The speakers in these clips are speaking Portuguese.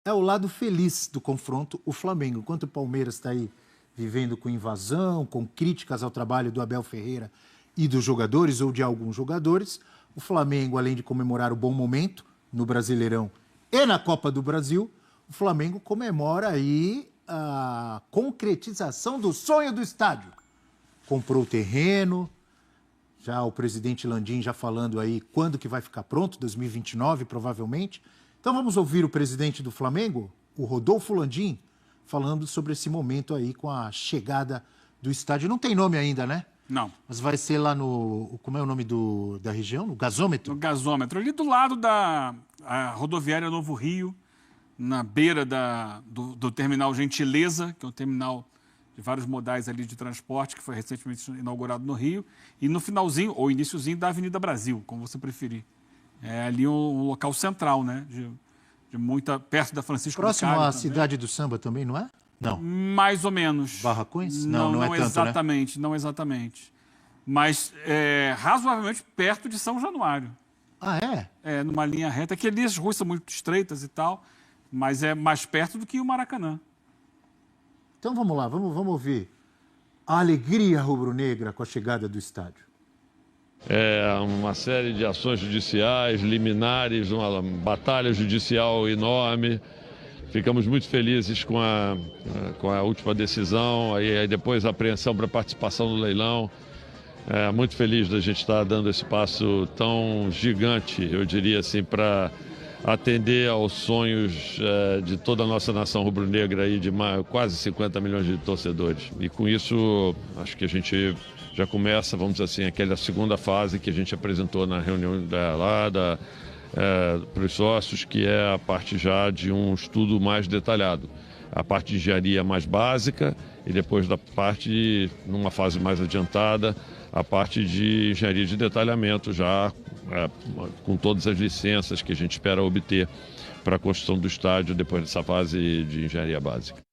é o lado feliz do confronto, o Flamengo. Enquanto o Palmeiras está aí vivendo com invasão, com críticas ao trabalho do Abel Ferreira e dos jogadores ou de alguns jogadores, o Flamengo, além de comemorar o bom momento no Brasileirão e na Copa do Brasil, o Flamengo comemora aí a concretização do sonho do estádio. Comprou o terreno, já o presidente Landim já falando aí quando que vai ficar pronto, 2029 provavelmente. Então vamos ouvir o presidente do Flamengo, o Rodolfo Landim, falando sobre esse momento aí com a chegada do estádio. Não tem nome ainda, né? Não. Mas vai ser lá no... Como é o nome da região? No Gasômetro? No Gasômetro, ali do lado da rodoviária Novo Rio, na beira do terminal Gentileza, que é um terminal de vários modais ali de transporte, que foi recentemente inaugurado no Rio, e no finalzinho, ou iniciozinho, da Avenida Brasil, como você preferir. É ali um local central, né? De muita... Perto da Francisco Próximo Bicalho à também. Cidade do Samba também, não é? Não. Mais ou menos. Barracões? Não é tanto, exatamente, né? não exatamente. Mas razoavelmente perto de São Januário. Ah, é? É, numa linha reta, que ali as ruas são muito estreitas e tal, mas é mais perto do que o Maracanã. Então vamos lá, vamos ouvir a alegria rubro-negra com a chegada do estádio. É uma série de ações judiciais, liminares, uma batalha judicial enorme. Ficamos muito felizes com a última decisão, aí depois a apreensão para participação no leilão. Muito feliz da gente estar dando esse passo tão gigante, eu diria assim, para atender aos sonhos de toda a nossa nação rubro-negra aí, de quase 50 milhões de torcedores. E com isso, acho que a gente já começa, vamos dizer assim, aquela segunda fase que a gente apresentou na reunião para os sócios, que é a parte já de um estudo mais detalhado. A parte de engenharia mais básica e depois da parte, numa fase mais adiantada, a parte de engenharia de detalhamento já com todas as licenças que a gente espera obter para a construção do estádio depois dessa fase de engenharia básica.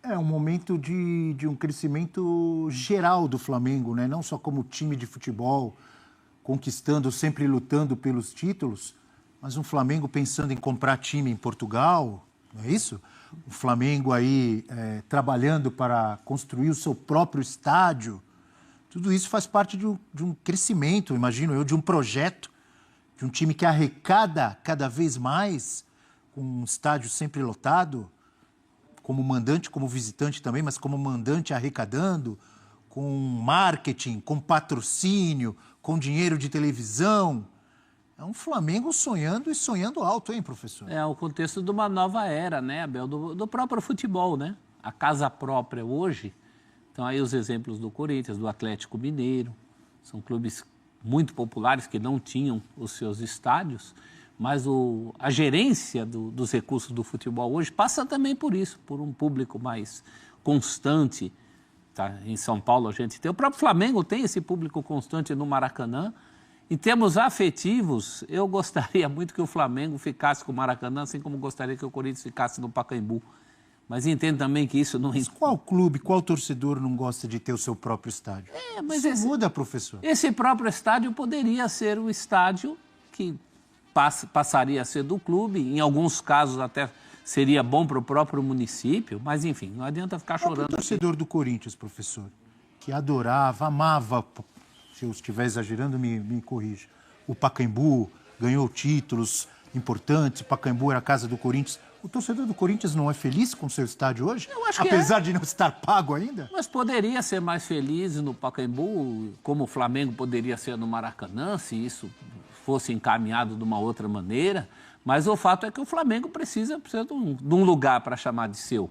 É um momento de um crescimento geral do Flamengo, né? Não só como time de futebol, conquistando, sempre lutando pelos títulos, mas um Flamengo pensando em comprar time em Portugal, não é isso? O Flamengo aí trabalhando para construir o seu próprio estádio. Tudo isso faz parte de um crescimento, imagino eu, de um projeto, de um time que arrecada cada vez mais, com um estádio sempre lotado, como mandante, como visitante também, mas como mandante arrecadando, com marketing, com patrocínio, com dinheiro de televisão. É um Flamengo sonhando e sonhando alto, hein, professor? É o contexto de uma nova era, né, Abel, do próprio futebol, né? A casa própria hoje, então aí os exemplos do Corinthians, do Atlético Mineiro, são clubes muito populares que não tinham os seus estádios, mas a gerência dos recursos do futebol hoje passa também por isso, por um público mais constante. Tá? Em São Paulo a gente tem, o próprio Flamengo tem esse público constante no Maracanã. Em termos afetivos, eu gostaria muito que o Flamengo ficasse com o Maracanã, assim como gostaria que o Corinthians ficasse no Pacaembu. Mas entendo também que isso não... Mas qual clube, qual torcedor não gosta de ter o seu próprio estádio? Mas isso muda, professor. Esse próprio estádio poderia ser o estádio que passaria a ser do clube, em alguns casos até seria bom para o próprio município, mas enfim, não adianta ficar chorando. O torcedor do Corinthians, professor, que adorava, amava, se eu estiver exagerando, me corrija, o Pacaembu, ganhou títulos importantes, o Pacaembu era a casa do Corinthians. O torcedor do Corinthians não é feliz com o seu estádio hoje? Eu acho que apesar de não estar pago ainda? Mas poderia ser mais feliz no Pacaembu, como o Flamengo poderia ser no Maracanã, se isso fosse encaminhado de uma outra maneira. Mas o fato é que o Flamengo precisa de um lugar para chamar de seu.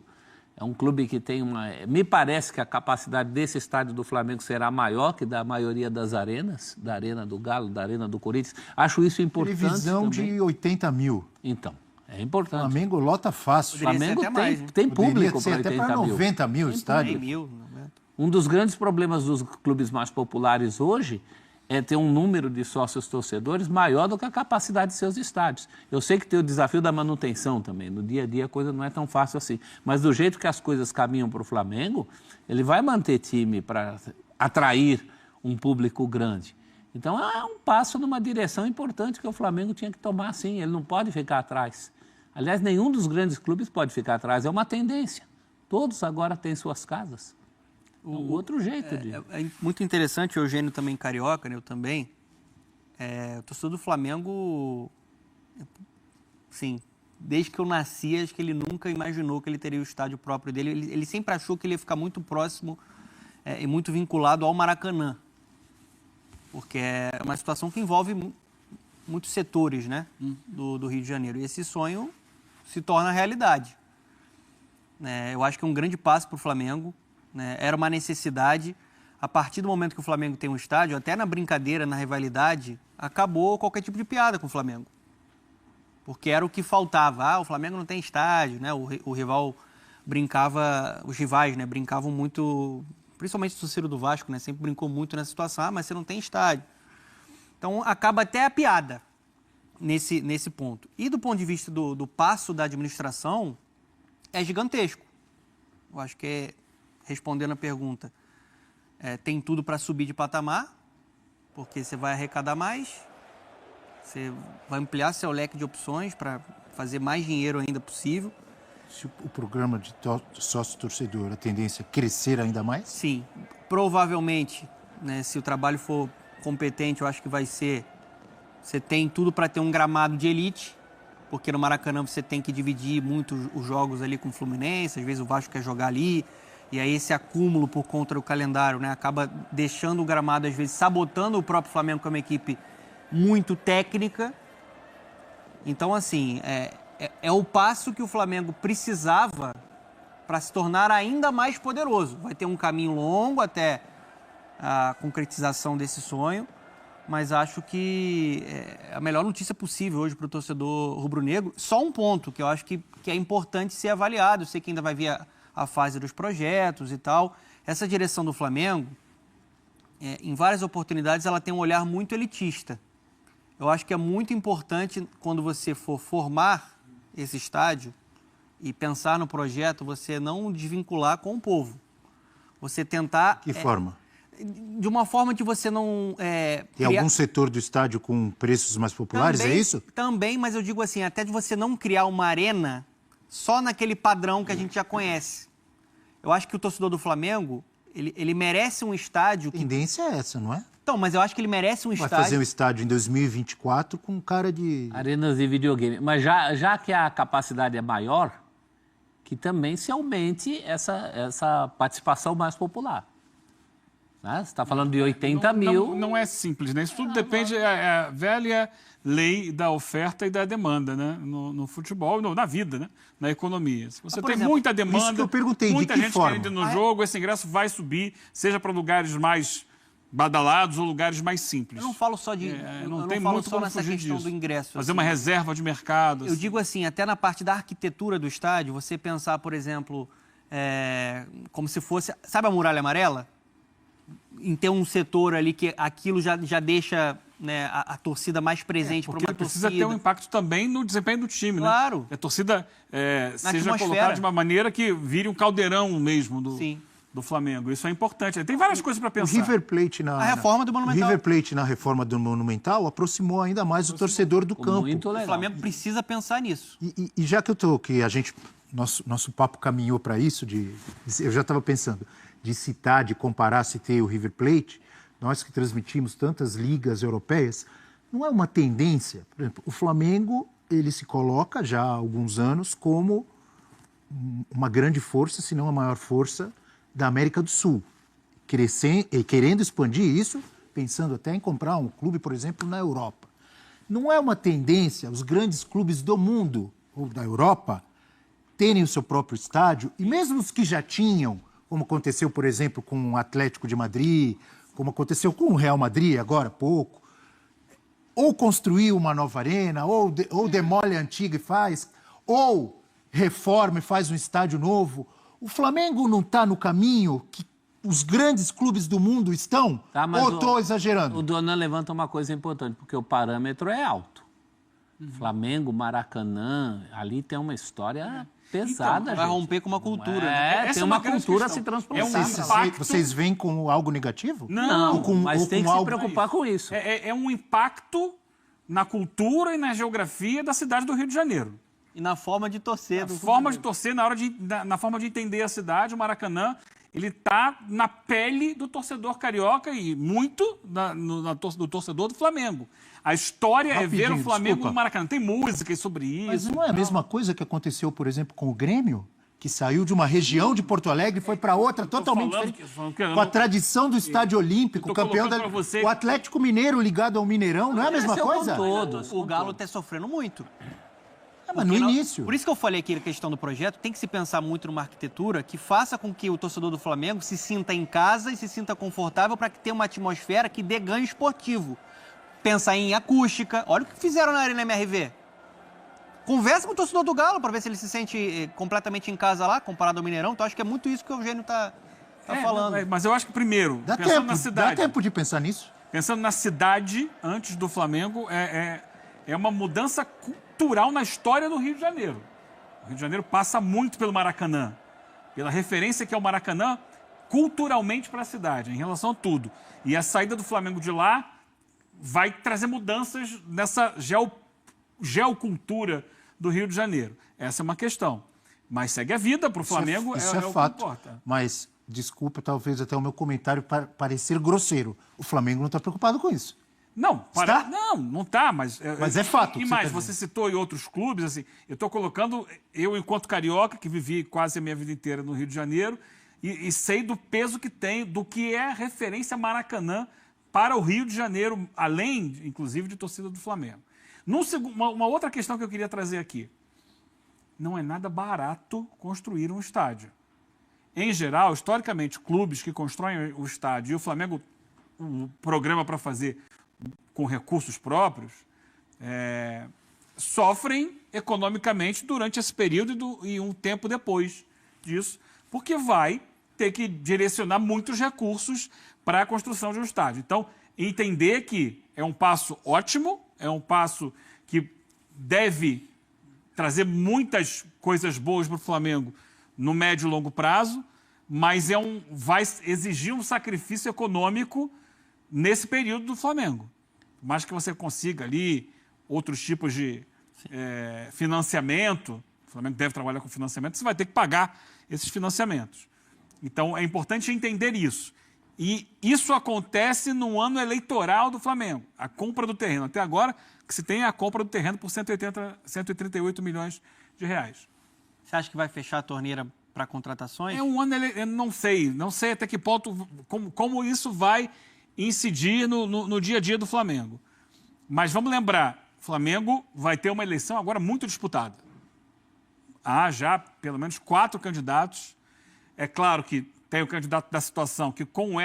É um clube que tem uma... Me parece que a capacidade desse estádio do Flamengo será maior que da maioria das arenas, da Arena do Galo, da Arena do Corinthians. Acho isso importante. Televisão também. de 80 mil. Então, é importante. O Flamengo lota fácil. O Flamengo tem público para 80 até para 90 mil estádios. Um dos grandes problemas dos clubes mais populares hoje é ter um número de sócios torcedores maior do que a capacidade de seus estádios. Eu sei que tem o desafio da manutenção também. No dia a dia a coisa não é tão fácil assim. Mas do jeito que as coisas caminham para o Flamengo, ele vai manter time para atrair um público grande. Então é um passo numa direção importante que o Flamengo tinha que tomar, sim. Ele não pode ficar atrás. Aliás, nenhum dos grandes clubes pode ficar atrás, é uma tendência. Todos agora têm suas casas. Um outro jeito de... É muito interessante, o Eugênio também carioca, né? Eu também. O torcedor do Flamengo, sim, desde que eu nasci, acho que ele nunca imaginou que ele teria o estádio próprio dele. Ele sempre achou que ele ia ficar muito próximo e muito vinculado ao Maracanã. Porque é uma situação que envolve muitos setores, né, do Rio de Janeiro. E esse sonho se torna realidade. Eu acho que é um grande passo para o Flamengo. Era uma necessidade. A partir do momento que o Flamengo tem um estádio, até na brincadeira, na rivalidade, acabou qualquer tipo de piada com o Flamengo. Porque era o que faltava. O Flamengo não tem estádio, né? O rival brincava, os rivais, né, brincavam muito, principalmente o torcedor do Vasco, né, sempre brincou muito nessa situação. Mas você não tem estádio. Então acaba até a piada nesse ponto. E do ponto de vista do passo da administração, é gigantesco. Eu acho que, respondendo a pergunta, tem tudo para subir de patamar, porque você vai arrecadar mais, você vai ampliar seu leque de opções para fazer mais dinheiro ainda possível. Se o programa de sócio-torcedor, a tendência é crescer ainda mais? Sim, provavelmente, né, se o trabalho for competente, eu acho que vai ser... Você tem tudo para ter um gramado de elite, porque no Maracanã você tem que dividir muito os jogos ali com o Fluminense, às vezes o Vasco quer jogar ali, e aí esse acúmulo por conta do calendário, né, acaba deixando o gramado, às vezes, sabotando o próprio Flamengo, que é uma equipe muito técnica. Então, assim, é o passo que o Flamengo precisava para se tornar ainda mais poderoso. Vai ter um caminho longo até a concretização desse sonho, mas acho que é a melhor notícia possível hoje para o torcedor rubro-negro. Só um ponto que eu acho que é importante ser avaliado. Eu sei que ainda vai vir a fase dos projetos e tal. Essa direção do Flamengo, em várias oportunidades, ela tem um olhar muito elitista. Eu acho que é muito importante, quando você for formar esse estádio e pensar no projeto, você não desvincular com o povo. Você tentar... Que forma? De uma forma que você não... Tem algum setor do estádio com preços mais populares, também, é isso? Também, mas eu digo assim, até de você não criar uma arena só naquele padrão que a gente já conhece. Eu acho que o torcedor do Flamengo, ele merece um estádio... A tendência é essa, não é? Então, mas eu acho que ele merece um estádio... Vai fazer um estádio em 2024 com cara de... Arenas de videogame. Mas já que a capacidade é maior, que também se aumente essa participação mais popular. Né? Você está falando de 80 mil... Não é simples, né? Isso tudo depende da velha lei da oferta e da demanda, né? No futebol, na vida, né? Na economia. Se você tem muita demanda, isso que eu perguntei, muita de que gente forma? querendo ir no jogo, esse ingresso vai subir, seja para lugares mais badalados ou lugares mais simples. Eu não falo só de... não tem muito como nessa fugir questão disso. do ingresso. Fazer assim. uma reserva de mercado. Eu digo assim, até na parte da arquitetura do estádio, você pensar, por exemplo, como se fosse... Sabe a Muralha Amarela? Em ter um setor ali que aquilo já deixa, né, a torcida mais presente para uma torcida. Precisa ter um impacto também no desempenho do time, claro. Né? Que a torcida seja atmosfera. colocada de uma maneira que vire um caldeirão mesmo do Flamengo. Isso é importante. Tem várias coisas para pensar. O River Plate a reforma do Monumental. O River Plate na reforma do Monumental aproximou ainda mais o torcedor do campo. Muito legal. O Flamengo precisa pensar nisso. E já que nosso papo caminhou para isso, eu já estava pensando de citar, de comparar, citei o River Plate, nós que transmitimos tantas ligas europeias, não é uma tendência? Por exemplo, o Flamengo, ele se coloca já há alguns anos como uma grande força, se não a maior força da América do Sul, querendo expandir isso, pensando até em comprar um clube, por exemplo, na Europa. Não é uma tendência os grandes clubes do mundo ou da Europa terem o seu próprio estádio, e mesmo os que já tinham, como aconteceu, por exemplo, com o Atlético de Madrid, como aconteceu com o Real Madrid agora há pouco, ou construir uma nova arena, ou demole a antiga e faz, ou reforma e faz um estádio novo. O Flamengo não está no caminho que os grandes clubes do mundo estão? Ou estou exagerando? O Donan levanta uma coisa importante, porque o parâmetro é alto. Flamengo, Maracanã, ali tem uma história pesada. Então, vai romper com uma cultura. Tem uma cultura a se transportar. Vocês veem como algo negativo? Não, mas tem que se preocupar com isso. É um impacto na cultura e na geografia da cidade do Rio de Janeiro. E na forma de torcer. A forma de torcer, na forma de entender a cidade, o Maracanã, ele está na pele do torcedor carioca e muito do torcedor do Flamengo. A história é ver o Flamengo no Maracanã. Tem músicas sobre isso. Mas não é a mesma coisa que aconteceu, por exemplo, com o Grêmio? Que saiu de uma região de Porto Alegre e foi para outra totalmente diferente. Com a tradição do Estádio Olímpico, campeão da... O Atlético Mineiro ligado ao Mineirão, não é a mesma coisa? O Galo está sofrendo muito. Mas no início. Por isso que eu falei aqui a questão do projeto, tem que se pensar muito numa arquitetura que faça com que o torcedor do Flamengo se sinta em casa e se sinta confortável para que tenha uma atmosfera que dê ganho esportivo. Pensar em acústica. Olha o que fizeram na Arena MRV. Conversa com o torcedor do Galo para ver se ele se sente completamente em casa lá, comparado ao Mineirão. Então acho que é muito isso que o Eugênio está falando. Mas eu acho que primeiro, pensando na cidade... Dá tempo de pensar nisso? Pensando na cidade, antes do Flamengo, é uma mudança cultural na história do Rio de Janeiro. O Rio de Janeiro passa muito pelo Maracanã, pela referência que é o Maracanã culturalmente para a cidade, em relação a tudo. E a saída do Flamengo de lá vai trazer mudanças nessa geocultura do Rio de Janeiro. Essa é uma questão. Mas segue a vida para o Flamengo, isso é fato. Que importa. Mas, desculpa, talvez até o meu comentário parecer grosseiro. O Flamengo não está preocupado com isso. Não, não está, mas é fato. E mais, você citou em outros clubes, assim, eu estou colocando, eu enquanto carioca, que vivi quase a minha vida inteira no Rio de Janeiro, e sei do peso que tem, do que é referência Maracanã para o Rio de Janeiro, além, inclusive, de torcida do Flamengo. Uma outra questão que eu queria trazer aqui. Não é nada barato construir um estádio. Em geral, historicamente, clubes que constroem o estádio, e o Flamengo, o programa para fazer com recursos próprios, sofrem economicamente durante esse período e um tempo depois disso, porque vai ter que direcionar muitos recursos para a construção de um estádio. Então, entender que é um passo ótimo, é um passo que deve trazer muitas coisas boas para o Flamengo no médio e longo prazo, mas vai exigir um sacrifício econômico nesse período do Flamengo. Por mais que você consiga ali outros tipos de financiamento, o Flamengo deve trabalhar com financiamento, você vai ter que pagar esses financiamentos. Então, é importante entender isso. E isso acontece no ano eleitoral do Flamengo, a compra do terreno. Até agora, que se tem a compra do terreno por 138 milhões de reais. Você acha que vai fechar a torneira para contratações? É um ano, eu não sei até que ponto, como isso vai incidir no dia a dia do Flamengo. Mas vamos lembrar, o Flamengo vai ter uma eleição agora muito disputada. Há já pelo menos 4 candidatos. É claro que tem o candidato da situação que com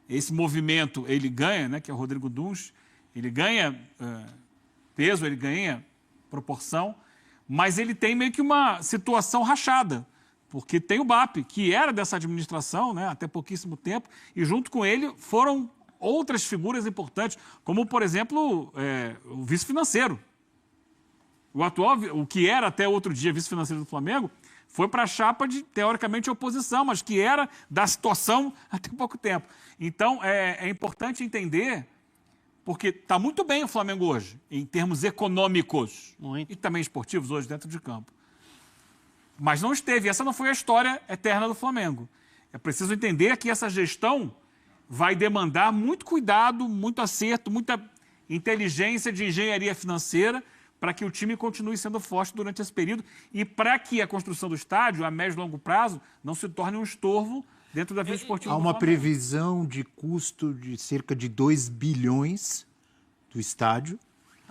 esse movimento ele ganha, né, que é o Rodrigo Duns, ele ganha peso, ele ganha proporção, mas ele tem meio que uma situação rachada, porque tem o BAP, que era dessa administração, né, até pouquíssimo tempo, e junto com ele foram outras figuras importantes, como, por exemplo, o vice-financeiro. O que era até outro dia vice-financeiro do Flamengo, foi para a chapa de, teoricamente, oposição, mas que era da situação até pouco tempo. Então, é importante entender, porque está muito bem o Flamengo hoje, em termos econômicos e também esportivos hoje dentro de campo. Mas não esteve, essa não foi a história eterna do Flamengo. É preciso entender que essa gestão vai demandar muito cuidado, muito acerto, muita inteligência de engenharia financeira para que o time continue sendo forte durante esse período e para que a construção do estádio, a médio e longo prazo, não se torne um estorvo dentro da vida esportiva do Flamengo. Há uma previsão de custo de cerca de 2 bilhões do estádio.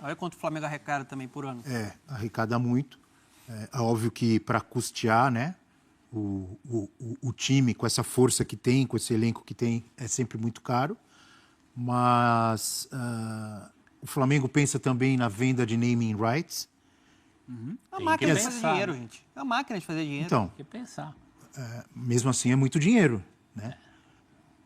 Olha quanto o Flamengo arrecada também por ano. Arrecada muito. É óbvio que para custear, né, o time com essa força que tem, com esse elenco que tem, é sempre muito caro. Mas o Flamengo pensa também na venda de naming rights. A máquina de fazer dinheiro, gente. É a máquina de fazer dinheiro. Então, Tem que pensar. mesmo assim é muito dinheiro, né?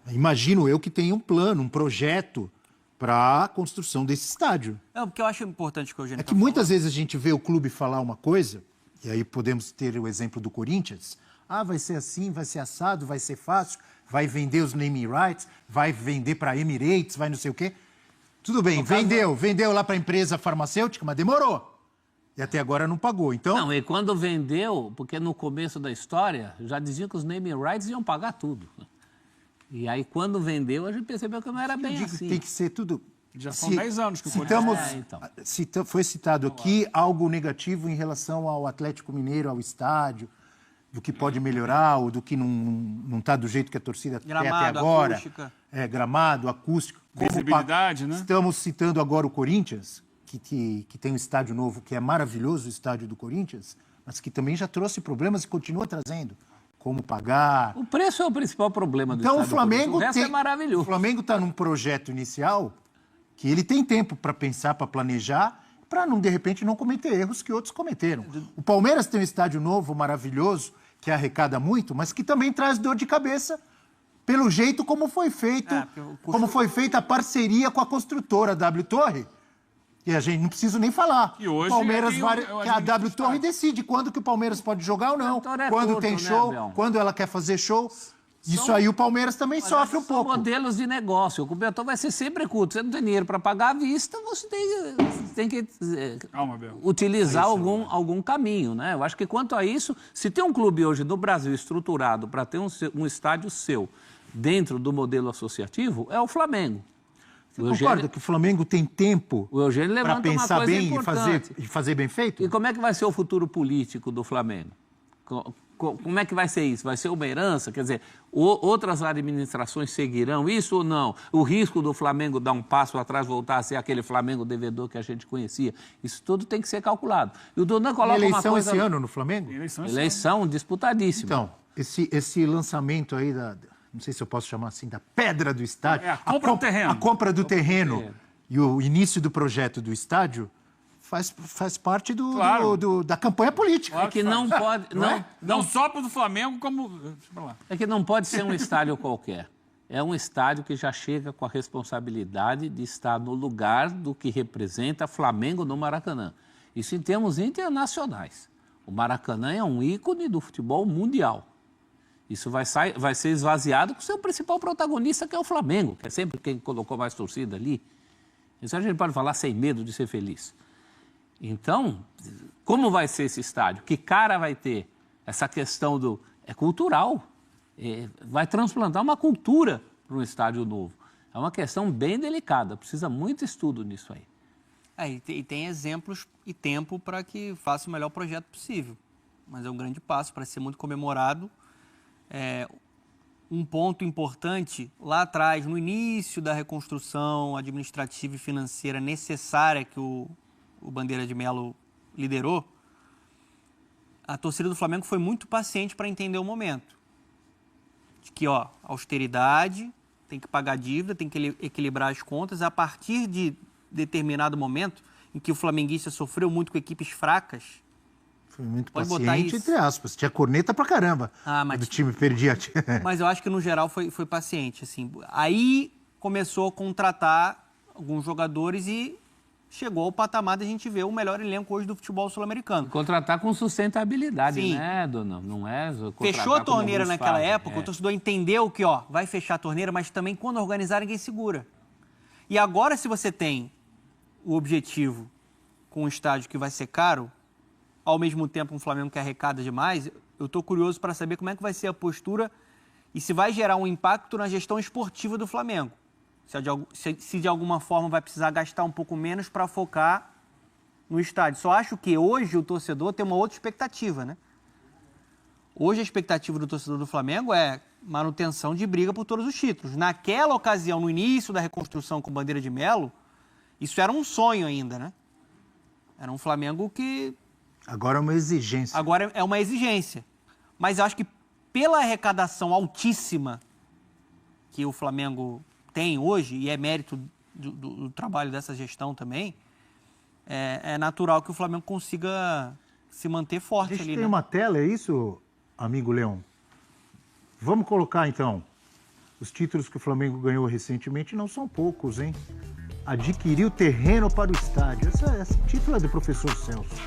Imagino eu que tenha um plano, um projeto para a construção desse estádio. Não, porque eu acho importante que o Eugênio É que muitas vezes a gente vê o clube falar uma coisa, e aí podemos ter o exemplo do Corinthians. Vai ser assim, vai ser assado, vai ser fácil, vai vender os naming rights, vai vender para Emirates, vai não sei o quê. Tudo bem, vendeu lá para a empresa farmacêutica, mas demorou. E até agora não pagou. Então, Não, e quando vendeu, porque no começo da história, já diziam que os naming rights iam pagar tudo. E aí, quando vendeu, a gente percebeu que não era bem assim. tem que ser tudo... Já são 10 anos que o Corinthians... então. Foi citado aqui algo negativo em relação ao Atlético Mineiro, ao estádio, do que pode melhorar ou do que não está do jeito que a torcida quer até Gramado, agora. acústica. Gramado, acústico. Visibilidade, né? Estamos citando agora o Corinthians, que tem um estádio novo, que é maravilhoso, o estádio do Corinthians, mas que também já trouxe problemas e continua trazendo. Como pagar. O preço é o principal problema do Então estádio o Flamengo do Corinthians. O resto é maravilhoso. O Flamengo está num projeto inicial que ele tem tempo para pensar, para planejar, para não de repente não cometer erros que outros cometeram. O Palmeiras tem um estádio novo, maravilhoso, que arrecada muito, mas que também traz dor de cabeça pelo jeito como foi feito, como foi feita a parceria com a construtora W Torre. E a gente não precisa nem falar. E hoje o Palmeiras tem que a W Torre decide quando que o Palmeiras pode jogar ou não, quando tem show, quando ela quer fazer show. Isso aí o Palmeiras também sofre um pouco. São modelos de negócio. O cobertor vai ser sempre curto. Você não tem dinheiro para pagar à vista, você tem que Calma, Bel. utilizar algum caminho, né? Eu acho que quanto a isso, se tem um clube hoje no Brasil estruturado para ter um estádio seu dentro do modelo associativo, é o Flamengo. Você concorda que o Flamengo tem tempo para pensar bem e fazer bem feito? E como é que vai ser o futuro político do Flamengo? Como é que vai ser isso? Vai ser uma herança? Quer dizer, outras administrações seguirão isso ou não? O risco do Flamengo dar um passo atrás, voltar a ser aquele Flamengo devedor que a gente conhecia, isso tudo tem que ser calculado. E o Donan coloca uma coisa... Eleição esse ano no Flamengo? Eleição disputadíssima. Então, esse lançamento aí não sei se eu posso chamar assim, da pedra do estádio. A compra do terreno. A compra do terreno e o início do projeto do estádio faz parte da campanha política. É que não pode... Não só para o Flamengo, como... Deixa eu falar. É que não pode ser um estádio qualquer. É um estádio que já chega com a responsabilidade de estar no lugar do que representa Flamengo no Maracanã. Isso em termos internacionais. O Maracanã é um ícone do futebol mundial. Isso vai ser esvaziado com o seu principal protagonista, que é o Flamengo, que é sempre quem colocou mais torcida ali. Isso a gente pode falar sem medo de ser feliz. Então, como vai ser esse estádio? Que cara vai ter? Essa questão é cultural. Vai transplantar uma cultura para um estádio novo. É uma questão bem delicada, precisa muito estudo nisso aí. E tem exemplos e tempo para que faça o melhor projeto possível. Mas é um grande passo para ser muito comemorado. Um ponto importante, lá atrás, no início da reconstrução administrativa e financeira necessária que o Bandeira de Melo liderou, a torcida do Flamengo foi muito paciente para entender o momento. De que, austeridade, tem que pagar dívida, tem que equilibrar as contas. A partir de determinado momento em que o flamenguista sofreu muito com equipes fracas, foi muito paciente, entre aspas. Tinha corneta pra caramba. Do time perdia. Mas eu acho que, no geral, foi paciente. Assim. Aí começou a contratar alguns jogadores e chegou ao patamar de a gente ver o melhor elenco hoje do futebol sul-americano. Contratar com sustentabilidade, Sim. Né, Dona? Não é... Fechou a torneira naquela época, o torcedor entendeu que vai fechar a torneira, mas também quando organizar ninguém segura. E agora, se você tem o objetivo com um estádio que vai ser caro, ao mesmo tempo um Flamengo que arrecada demais, eu estou curioso para saber como é que vai ser a postura e se vai gerar um impacto na gestão esportiva do Flamengo. Se de alguma forma vai precisar gastar um pouco menos para focar no estádio. Só acho que hoje o torcedor tem uma outra expectativa, né? Hoje a expectativa do torcedor do Flamengo é manutenção de briga por todos os títulos. Naquela ocasião, no início da reconstrução com Bandeira de Melo, isso era um sonho ainda, né? Era um Flamengo que... Agora é uma exigência. Agora é uma exigência. Mas eu acho que pela arrecadação altíssima que o Flamengo tem hoje, e é mérito do trabalho dessa gestão também, é natural que o Flamengo consiga se manter forte ali. Tem uma tela, é isso, amigo Leão? Vamos colocar, então, os títulos que o Flamengo ganhou recentemente, não são poucos, hein? Adquiriu terreno para o estádio. Esse título é do professor Celso.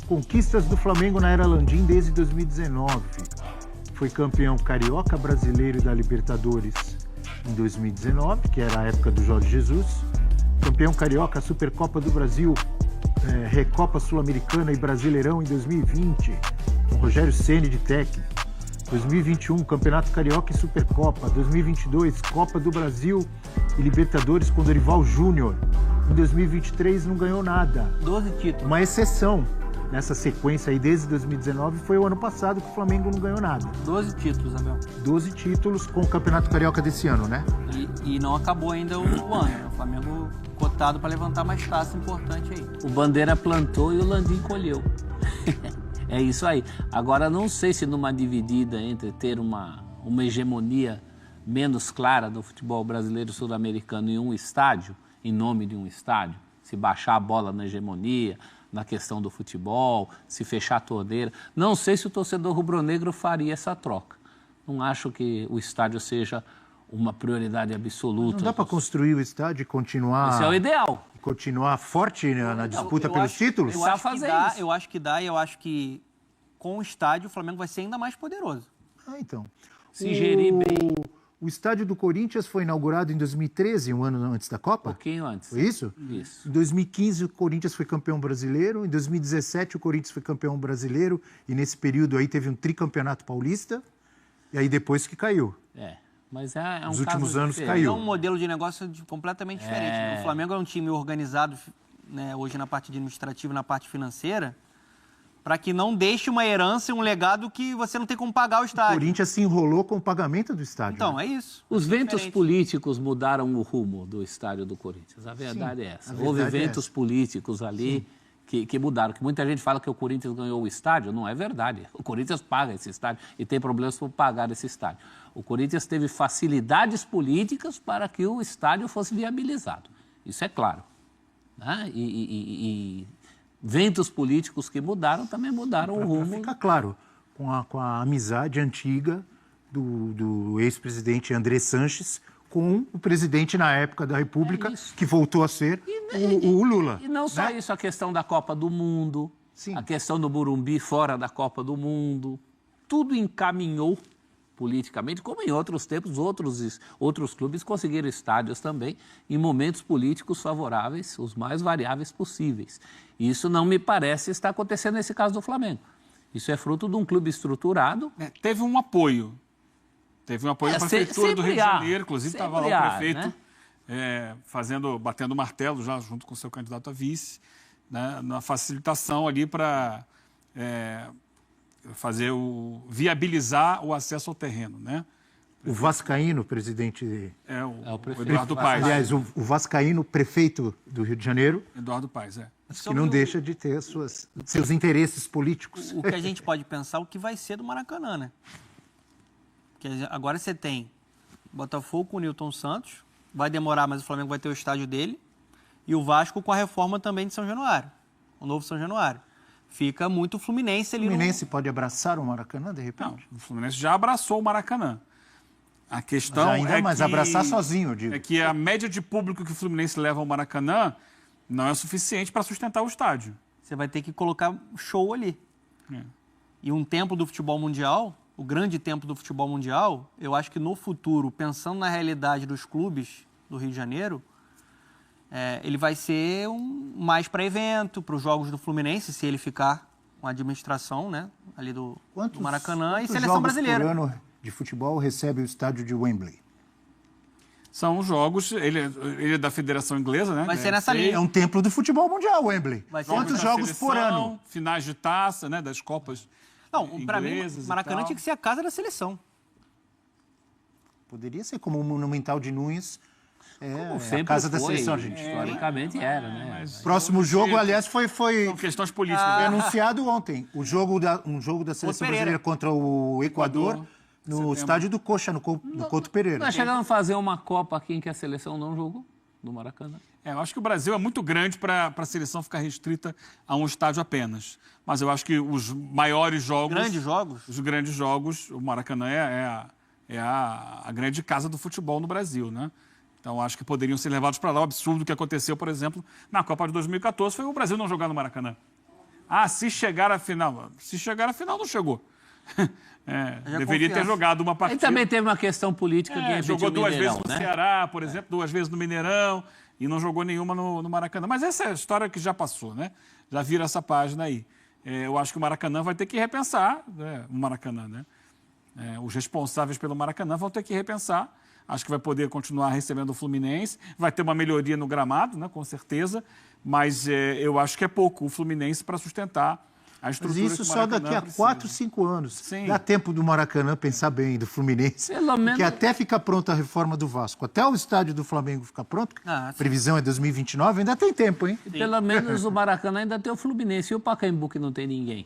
Conquistas do Flamengo na era Landim desde 2019. Foi campeão carioca, brasileiro e da Libertadores em 2019, que era a época do Jorge Jesus. Campeão carioca, Supercopa do Brasil Recopa Sul-Americana e Brasileirão em 2020, com Rogério Ceni de técnico. 2021, Campeonato Carioca e Supercopa. 2022, Copa do Brasil e Libertadores com Dorival Júnior. Em 2023 não ganhou nada. 12 títulos. Uma exceção nessa sequência aí desde 2019 foi o ano passado que o Flamengo não ganhou nada. 12 títulos, Abel. 12 títulos com o Campeonato Carioca desse ano, né? E não acabou ainda o ano, né? O Flamengo cotado para levantar mais taça importante aí. O Bandeira plantou e o Landim colheu. É isso aí. Agora, não sei se numa dividida entre ter uma hegemonia menos clara do futebol brasileiro e sul-americano em um estádio, em nome de um estádio, se baixar a bola na hegemonia, na questão do futebol, se fechar a torneira. Não sei se o torcedor rubro-negro faria essa troca. Não acho que o estádio seja uma prioridade absoluta. Não dá para construir o estádio e continuar... Esse é o ideal. Continuar forte na disputa pelos títulos? Eu acho que dá e eu acho que com o estádio o Flamengo vai ser ainda mais poderoso. Ah, então. Se gerir bem. O estádio do Corinthians foi inaugurado em 2013, um ano antes da Copa? Um pouquinho antes. Foi isso? Isso. Em 2015 o Corinthians foi campeão brasileiro, em 2017 o Corinthians foi campeão brasileiro e nesse período aí teve um tricampeonato paulista e aí depois que caiu. Mas é um Nos últimos caso anos diferente. caiu. É um modelo de negócio completamente diferente. Né? O Flamengo é um time organizado, né, hoje na parte administrativa e na parte financeira, para que não deixe uma herança e um legado que você não tem como pagar o O estádio. Corinthians se enrolou com o pagamento do estádio. Então, né? é isso. Os ventos Diferente. políticos mudaram o rumo do estádio do Corinthians. A verdade é essa. a verdade Houve é ventos essa. políticos ali que mudaram. Que muita gente fala que o Corinthians ganhou o estádio. Não é verdade. O Corinthians paga esse estádio e tem problemas por pagar esse estádio. O Corinthians teve facilidades políticas para que o estádio fosse viabilizado. Isso é claro. Né? E ventos políticos que mudaram também mudaram o Para rumo. ficar claro, com a amizade antiga do ex-presidente André Sanches com o presidente na época da República, isso. que voltou a ser o Lula. E não só né? isso, a questão da Copa do Mundo, Sim. a questão do Morumbi fora da Copa do Mundo, tudo encaminhou politicamente, como em outros tempos, outros clubes conseguiram estádios também em momentos políticos favoráveis, os mais variáveis possíveis. Isso não me parece estar acontecendo nesse caso do Flamengo. Isso é fruto de um clube estruturado. Teve um apoio. Teve um apoio da Prefeitura do Rio de Janeiro, inclusive estava lá o prefeito batendo o martelo já junto com o seu candidato a vice, né, na facilitação ali para viabilizar o acesso ao terreno, né? O vascaíno, presidente... O prefeito Eduardo Paes. Aliás, o vascaíno prefeito do Rio de Janeiro, Eduardo Paes, mas que não deixa de ter seus interesses políticos. O que a gente pode pensar, o que vai ser do Maracanã, né? Porque agora você tem Botafogo com o Nilton Santos, vai demorar, mas o Flamengo vai ter o estádio dele, e o Vasco com a reforma também de São Januário, o novo São Januário. Fica muito Fluminense ali O Fluminense pode abraçar o Maracanã, de repente? Não, o Fluminense já abraçou o Maracanã. A questão mas abraçar sozinho, eu digo. é que a média de público que o Fluminense leva ao Maracanã não é suficiente para sustentar o estádio. Você vai ter que colocar show ali. É. E um templo do futebol mundial, o grande templo do futebol mundial, eu acho que no futuro, pensando na realidade dos clubes do Rio de Janeiro, ele vai ser mais para evento, para os jogos do Fluminense, se ele ficar com a administração, né, ali do Maracanã, e seleção brasileira. Quantos jogos por ano de futebol recebe o estádio de Wembley? São jogos, ele é da Federação Inglesa, né? Vai ser nessa linha. É um templo do futebol mundial, Wembley. Vai ser Quantos da jogos seleção, por ano? Finais de taça, né? Das Copas Não, para mim, inglesas e Maracanã tal. tinha que ser a casa da seleção. Poderia ser como o Monumental de Nunes, Sempre a casa da foi, seleção argentina. historicamente era, né? Próximo jogo, aliás, foi São questões políticas. foi né? anunciado ontem. Um jogo da seleção Pereira. brasileira contra o Equador no setembro. estádio do Coxa, no Couto Pereira. Nós chegamos a fazer uma Copa aqui em que a seleção não jogou, no Maracanã. Eu acho que o Brasil é muito grande para a seleção ficar restrita a um estádio apenas. Mas eu acho que os maiores jogos... Grandes jogos. Os grandes jogos, o Maracanã é a grande casa do futebol no Brasil, né? Então, acho que poderiam ser levados para lá. O absurdo que aconteceu, por exemplo, na Copa de 2014 foi o Brasil não jogar no Maracanã. Se chegar à final... Se chegar à final, não chegou. Deveria ter jogado uma Aí partida. também teve uma questão política que Jogou repetiu o duas Mineirão, vezes no né? Ceará, por exemplo, 2 vezes no Mineirão, e não jogou nenhuma no Maracanã. Mas essa é a história que já passou, né? já vira essa página aí. Eu acho que o Maracanã vai ter que repensar, né? O Maracanã, né? Os responsáveis pelo Maracanã vão ter que repensar. Acho que vai poder continuar recebendo o Fluminense, vai ter uma melhoria no gramado, né? Com certeza, mas eu acho que é pouco o Fluminense para sustentar a estrutura. Mas isso que o só Maracanã daqui a precisa. 4, 5 anos. Sim. Dá tempo do Maracanã pensar bem, do Fluminense. Pelo menos- Que até fica pronta a reforma do Vasco. Até o estádio do Flamengo ficar pronto, Ah, a sim. previsão é 2029, ainda tem tempo, hein? E pelo menos o Maracanã ainda tem o Fluminense e o Pacaembu, que não tem ninguém,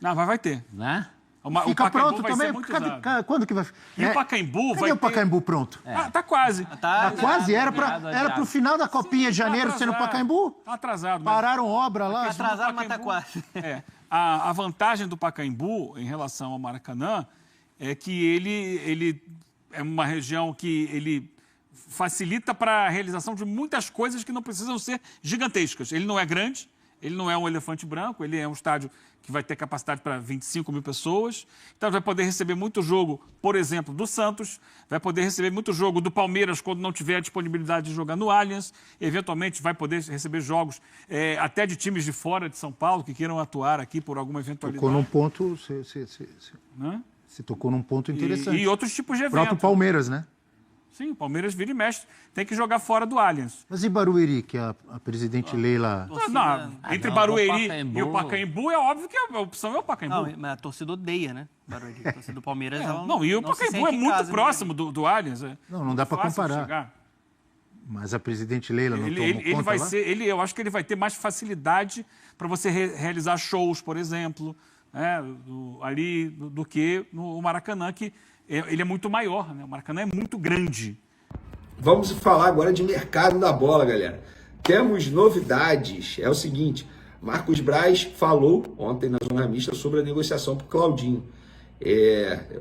Não, vai ter. né? O Fica Pacaembu pronto vai também? ser muito usado. Quando que vai... E o Pacaembu Cadê vai o ter... Pacaembu pronto? Tá quase. Tá, Quase, era adiado. pro final da Copinha de Janeiro ser no Pacaembu. Tá atrasado. Mas... Pararam obra lá. Tá atrasado, mas tá Pacaembu- quase. A vantagem do Pacaembu em relação ao Maracanã é que ele é uma região que ele facilita para a realização de muitas coisas que não precisam ser gigantescas. Ele não é grande, ele não é um elefante branco, ele é um estádio que vai ter capacidade para 25 mil pessoas. Então vai poder receber muito jogo, por exemplo, do Santos, vai poder receber muito jogo do Palmeiras quando não tiver a disponibilidade de jogar no Allianz. Eventualmente vai poder receber jogos até de times de fora de São Paulo que queiram atuar aqui por alguma eventualidade. Tocou num ponto, Né? você tocou num ponto interessante. E outros tipos de O eventos. próprio Palmeiras, né? Sim, o Palmeiras vira e mexe. Tem que jogar fora do Allianz. Mas e Barueri, que a presidente Leila... Entre não, Barueri o Pacaembu- e o Pacaembu, é óbvio que a opção é o Pacaembu. Não, mas a torcida odeia, né? Barueri. A torcida do Palmeiras, ela Não, e o não se Pacaembu sente é em muito casa, próximo do Allianz. Não dá pra Fácil de comparar. chegar. Mas a presidente Leila não tomou Ele conta vai lá? ser, eu acho que ele vai ter mais facilidade para você realizar shows, por exemplo, né, do que no Maracanã, que ele é muito maior, né? O Maracanã é muito grande. Vamos falar agora de mercado da bola, galera. Temos novidades. É o seguinte, Marcos Braz falou ontem na Zona Mista sobre a negociação para o Claudinho.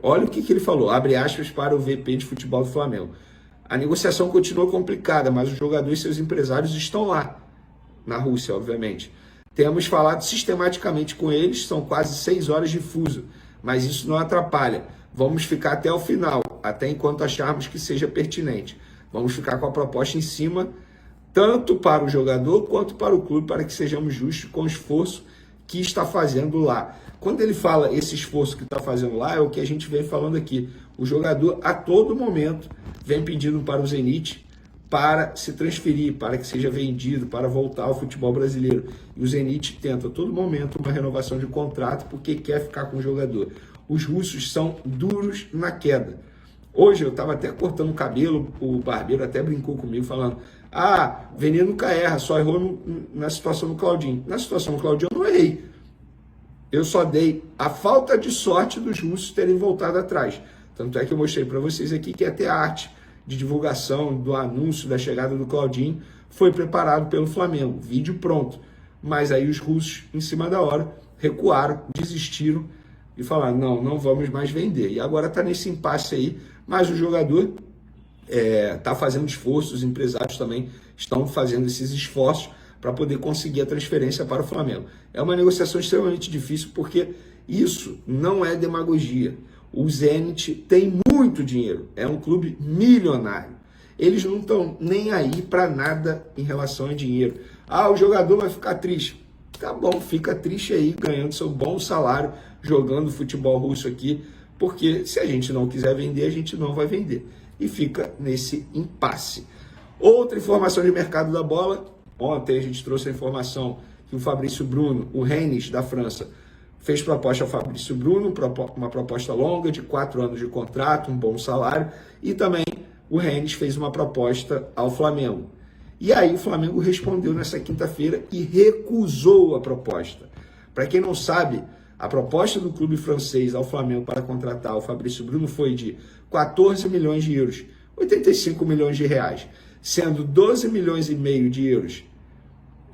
Olha o que ele falou, abre aspas para o VP de futebol do Flamengo. A negociação continua complicada, mas os jogadores e seus empresários estão lá, na Rússia, obviamente. Temos falado sistematicamente com eles, são quase 6 horas de fuso, mas isso não atrapalha. Vamos ficar até o final, até enquanto acharmos que seja pertinente. Vamos ficar com a proposta em cima, tanto para o jogador quanto para o clube, para que sejamos justos com o esforço que está fazendo lá. Quando ele fala esse esforço que está fazendo lá, é o que a gente vem falando aqui. O jogador, a todo momento, vem pedindo para o Zenit para se transferir, para que seja vendido, para voltar ao futebol brasileiro. E o Zenit tenta a todo momento uma renovação de contrato porque quer ficar com o jogador. Os russos são duros na queda. Hoje eu estava até cortando o cabelo, o barbeiro até brincou comigo falando: Veneno nunca erra, só errou na situação do Claudinho. Na situação do Claudinho eu não errei. Eu só dei a falta de sorte dos russos terem voltado atrás. Tanto é que eu mostrei para vocês aqui que até a arte de divulgação do anúncio da chegada do Claudinho foi preparado pelo Flamengo. Vídeo pronto. Mas aí os russos, em cima da hora, recuaram, desistiram e falaram: não vamos mais vender. E agora está nesse impasse aí, mas o jogador está fazendo esforços, os empresários também estão fazendo esses esforços para poder conseguir a transferência para o Flamengo. É uma negociação extremamente difícil porque isso não é demagogia. O Zenit tem muito dinheiro, é um clube milionário. Eles não estão nem aí para nada em relação a dinheiro. O jogador vai ficar triste. Tá bom, fica triste aí, ganhando seu bom salário, jogando futebol russo aqui, porque se a gente não quiser vender, a gente não vai vender. E fica nesse impasse. Outra informação de mercado da bola, ontem a gente trouxe a informação que o Fabrício Bruno, o Rennes da França, fez proposta ao Fabrício Bruno, uma proposta longa de 4 anos de contrato, um bom salário, e também o Rennes fez uma proposta ao Flamengo. E aí o Flamengo respondeu nessa quinta-feira e recusou a proposta. Para quem não sabe, a proposta do clube francês ao Flamengo para contratar o Fabrício Bruno foi de 14 milhões de euros, 85 milhões de reais, sendo 12 milhões e meio de euros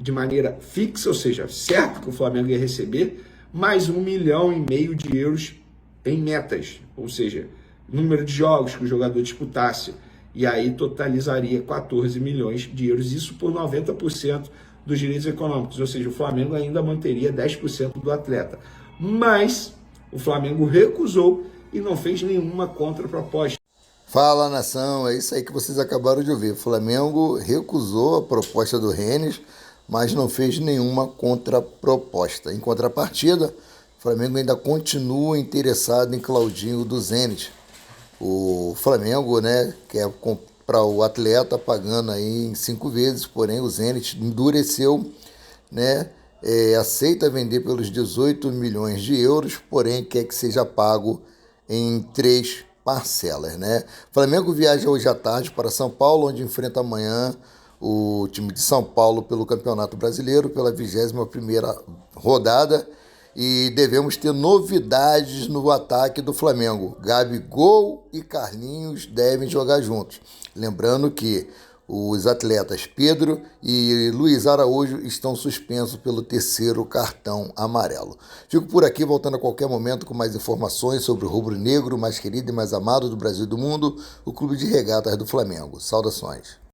de maneira fixa, ou seja, certo que o Flamengo ia receber, mais 1,5 milhão de euros em metas, ou seja, número de jogos que o jogador disputasse, e aí totalizaria 14 milhões de euros, isso por 90% dos direitos econômicos, ou seja, o Flamengo ainda manteria 10% do atleta. Mas o Flamengo recusou e não fez nenhuma contraproposta. Fala, nação, é isso aí que vocês acabaram de ouvir. O Flamengo recusou a proposta do Rennes, mas não fez nenhuma contraproposta. Em contrapartida, o Flamengo ainda continua interessado em Claudinho do Zenit. O Flamengo, né, quer comprar o atleta pagando aí em 5 vezes, porém o Zenit endureceu, né, aceita vender pelos 18 milhões de euros, porém quer que seja pago em 3 parcelas, né? O Flamengo viaja hoje à tarde para São Paulo, onde enfrenta amanhã o time de São Paulo pelo Campeonato Brasileiro, pela 21ª rodada, e devemos ter novidades no ataque do Flamengo. Gabigol e Carlinhos devem jogar juntos. Lembrando que os atletas Pedro e Luiz Araújo estão suspensos pelo 3º cartão amarelo. Fico por aqui, voltando a qualquer momento com mais informações sobre o rubro-negro mais querido e mais amado do Brasil e do mundo, o Clube de Regatas do Flamengo. Saudações.